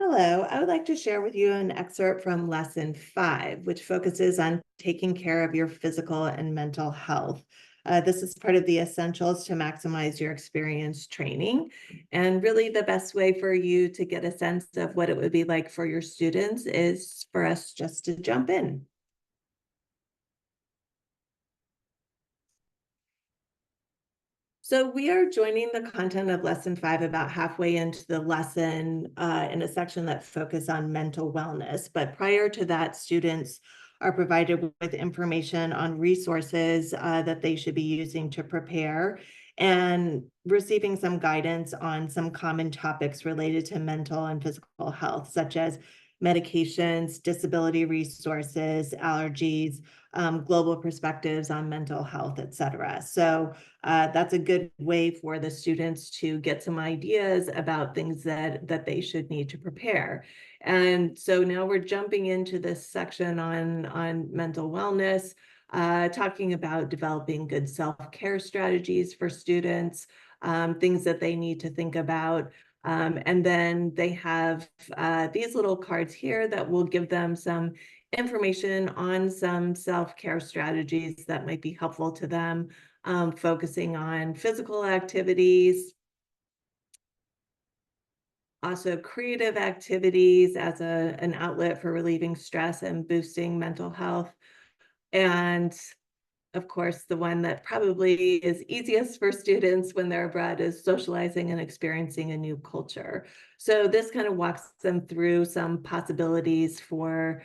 Hello, I would like to share with you an excerpt from Lesson 5, which focuses on taking care of your physical and mental health. This is part of the essentials to maximize your experience training. And really, the best way for you to get a sense of what it would be like for your students is for us just to jump in. So we are joining the content of Lesson 5 about halfway into the lesson in a section that focuses on mental wellness. But prior to that, students are provided with information on resources that they should be using to prepare and receiving some guidance on some common topics related to mental and physical health, such as medications, disability resources, allergies, global perspectives on mental health, et cetera. So that's a good way for the students to get some ideas about things that they should need to prepare. And so now we're jumping into this section on mental wellness, talking about developing good self-care strategies for students, things that they need to think about. And then they have these little cards here that will give them some information on some self-care strategies that might be helpful to them, focusing on physical activities, also creative activities as an outlet for relieving stress and boosting mental health. And of course, the one that probably is easiest for students when they're abroad is socializing and experiencing a new culture. So this kind of walks them through some possibilities for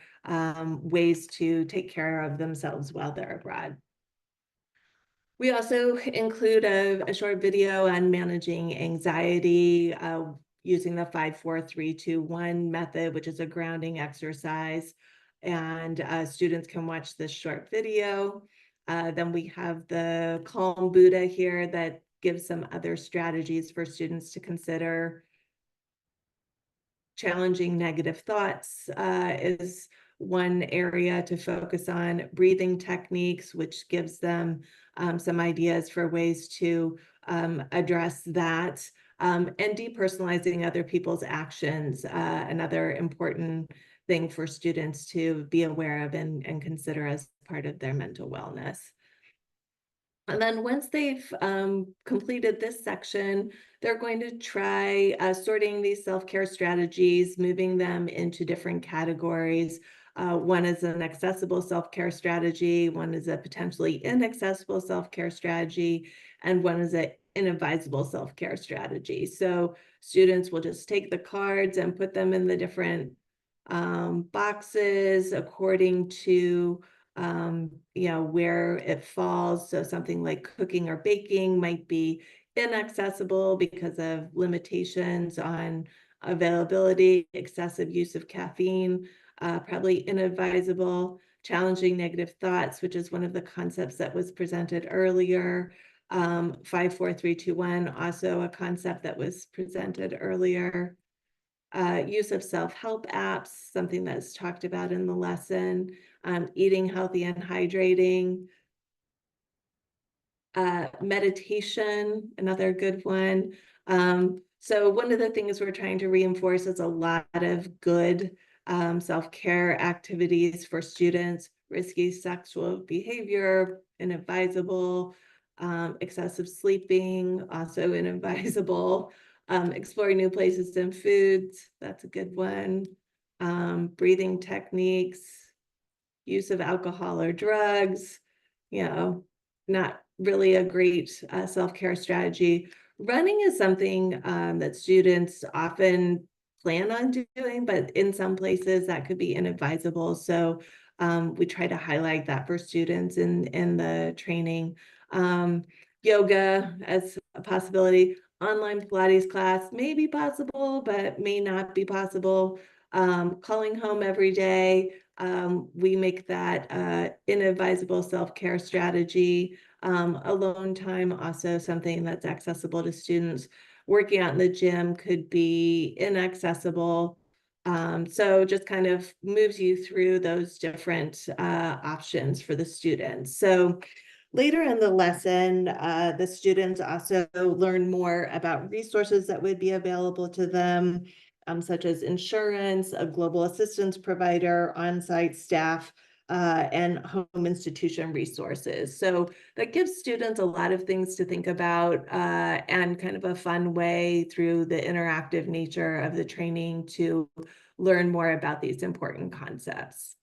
ways to take care of themselves while they're abroad. We also include a short video on managing anxiety using the 5-4-3-2-1 method, which is a grounding exercise. And students can watch this short video. Then we have the Calm Buddha here that gives some other strategies for students to consider. Challenging negative thoughts is one area to focus on. Breathing techniques, which gives them some ideas for ways to address that. And depersonalizing other people's actions, another important thing for students to be aware of and consider as part of their mental wellness. And then once they've completed this section, they're going to try sorting these self-care strategies, moving them into different categories. One is an accessible self-care strategy, one is a potentially inaccessible self-care strategy, and one is an inadvisable self-care strategy. So students will just take the cards and put them in the different boxes according to where it falls. So something like cooking or baking might be inaccessible because of limitations on availability, excessive use of caffeine, probably inadvisable. Challenging negative thoughts, which is one of the concepts that was presented earlier. 5-4-3-2-1, also a concept that was presented earlier. Use of self-help apps, something that's talked about in the lesson. Eating healthy and hydrating. Meditation, another good one. So one of the things we're trying to reinforce is a lot of good self-care activities for students. Risky sexual behavior, inadvisable. Excessive sleeping, also inadvisable. Exploring new places and foods, that's a good one. Breathing techniques, use of alcohol or drugs, not really a great self-care strategy. Running is something that students often plan on doing, but in some places that could be inadvisable. So we try to highlight that for students in the training. Yoga as a possibility. Online Pilates class may be possible, but may not be possible. Calling home every day. We make that inadvisable self-care strategy. Alone time, also something that's accessible to students. Working out in the gym could be inaccessible. So just kind of moves you through those different options for the students. So later in the lesson, the students also learn more about resources that would be available to them, such as insurance, a global assistance provider, on-site staff, and home institution resources. So that gives students a lot of things to think about, and kind of a fun way through the interactive nature of the training to learn more about these important concepts.